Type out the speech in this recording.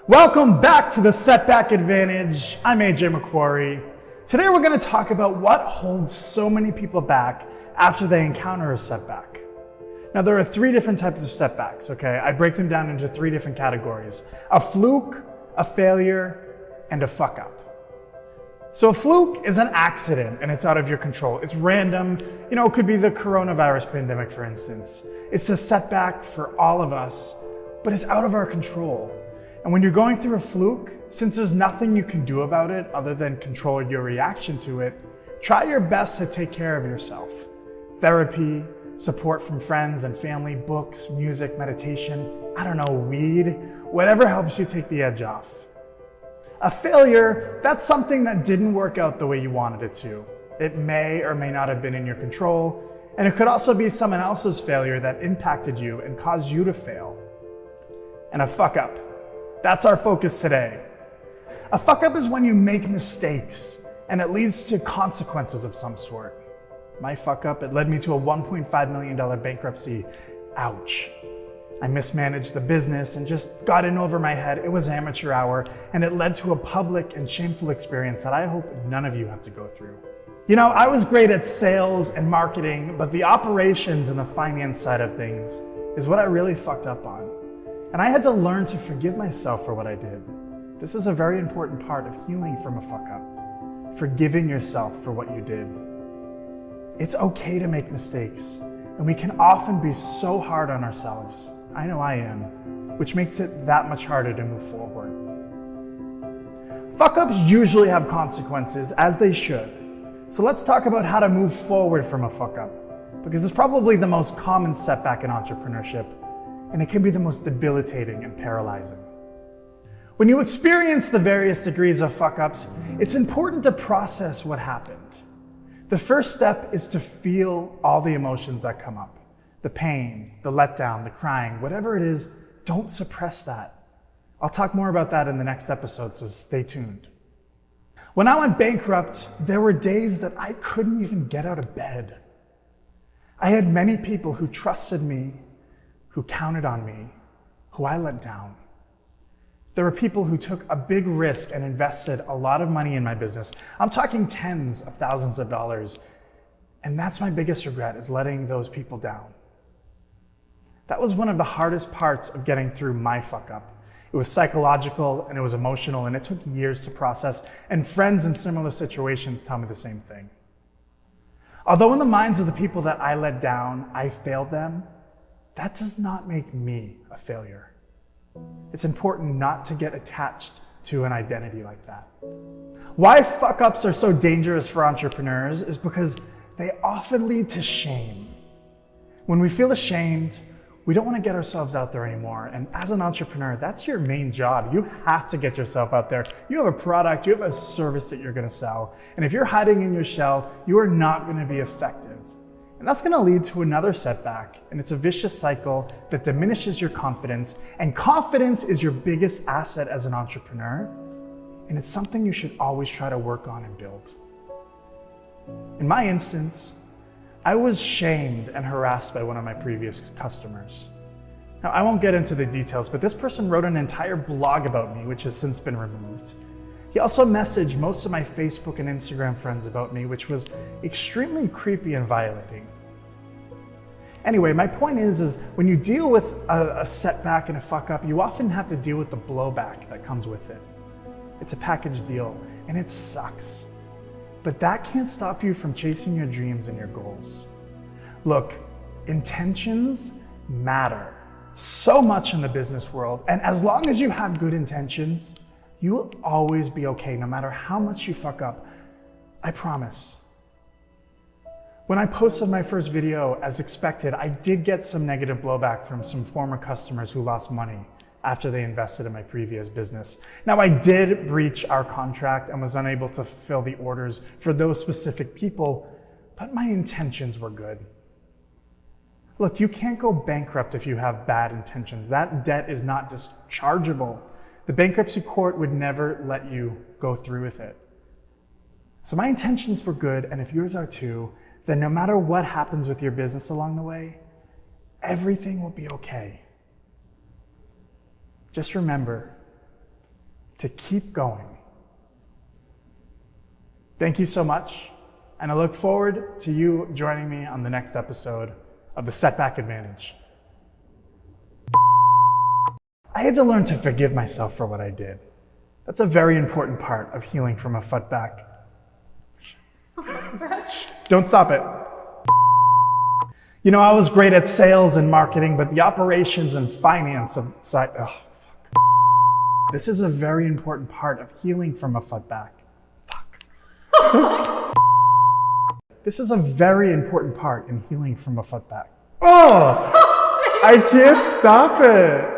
Welcome back to the Setback Advantage. I'm MacQuarrie. Today we're going to talk about what holds so many people back after they encounter a setback. Now there are three different types of setbacks, okay? I break them down into three different categories: a fluke, a failure, and a fuck up. So a fluke is an accident and it's out of your control. It's random. It could be the coronavirus pandemic, for instance. It's a setback for all of us, but it's out of our control. And when you're going through a fluke, since there's nothing you can do about it other than control your reaction to it, try your best to take care of yourself. Therapy, support from friends and family, books, music, meditation, weed, whatever helps you take the edge off. A failure, that's something that didn't work out the way you wanted it to. It may or may not have been in your control, and it could also be someone else's failure that impacted you and caused you to fail. And a fuck up. That's our focus today. A fuck up is when you make mistakes and it leads to consequences of some sort. My fuck up, it led me to a $1.5 million bankruptcy. Ouch. I mismanaged the business and just got in over my head. It was amateur hour and it led to a public and shameful experience that I hope none of you have to go through. I was great at sales and marketing, but the operations and the finance side of things is what I really fucked up on. And I had to learn to forgive myself for what I did. This is a very important part of healing from a fuck up. Forgiving yourself for what you did. It's okay to make mistakes, and we can often be so hard on ourselves. I know I am, which makes it that much harder to move forward. Fuck ups usually have consequences, as they should. So let's talk about how to move forward from a fuck up, because it's probably the most common setback in entrepreneurship, and it can be the most debilitating and paralyzing. When you experience the various degrees of fuck-ups, it's important to process what happened. The first step is to feel all the emotions that come up. The pain, the letdown, the crying, whatever it is, don't suppress that. I'll talk more about that in the next episode, so stay tuned. When I went bankrupt, there were days that I couldn't even get out of bed. I had many people who trusted me, who counted on me, who I let down. There were people who took a big risk and invested a lot of money in my business. I'm talking tens of thousands of dollars. And that's my biggest regret, is letting those people down. That was one of the hardest parts of getting through my fuck up. It was psychological and it was emotional and it took years to process, and friends in similar situations tell me the same thing. Although in the minds of the people that I let down, I failed them, that does not make me a failure. It's important not to get attached to an identity like that. Why fuck-ups are so dangerous for entrepreneurs is because they often lead to shame. When we feel ashamed, we don't want to get ourselves out there anymore. And as an entrepreneur, that's your main job. You have to get yourself out there. You have a product, you have a service that you're going to sell. And if you're hiding in your shell, you are not going to be effective. And that's going to lead to another setback, and it's a vicious cycle that diminishes your confidence, and confidence is your biggest asset as an entrepreneur, and it's something you should always try to work on and build. In my instance, I was shamed and harassed by one of my previous customers. Now, I won't get into the details, but this person wrote an entire blog about me, which has since been removed. He also messaged most of my Facebook and Instagram friends about me, which was extremely creepy and violating. Anyway, my point is when you deal with a setback and a fuck up, you often have to deal with the blowback that comes with it. It's a package deal, and it sucks. But that can't stop you from chasing your dreams and your goals. Look, intentions matter so much in the business world, and as long as you have good intentions, you will always be okay, no matter how much you fuck up. I promise. When I posted my first video, as expected, I did get some negative blowback from some former customers who lost money after they invested in my previous business. Now, I did breach our contract and was unable to fulfill the orders for those specific people, but my intentions were good. Look, you can't go bankrupt if you have bad intentions. That debt is not dischargeable. The bankruptcy court would never let you go through with it. So my intentions were good, and if yours are too, then no matter what happens with your business along the way, everything will be okay. Just remember, to keep going. Thank you so much, and I look forward to you joining me on the next episode of the Setback Advantage. I had to learn to forgive myself for what I did. That's a very important part of healing from a footback. Don't stop it. You know, I was great at sales and marketing, but the operations and finance side, this is a very important part of healing from a footback. This is a very important part in healing from a footback. Oh, I can't stop it.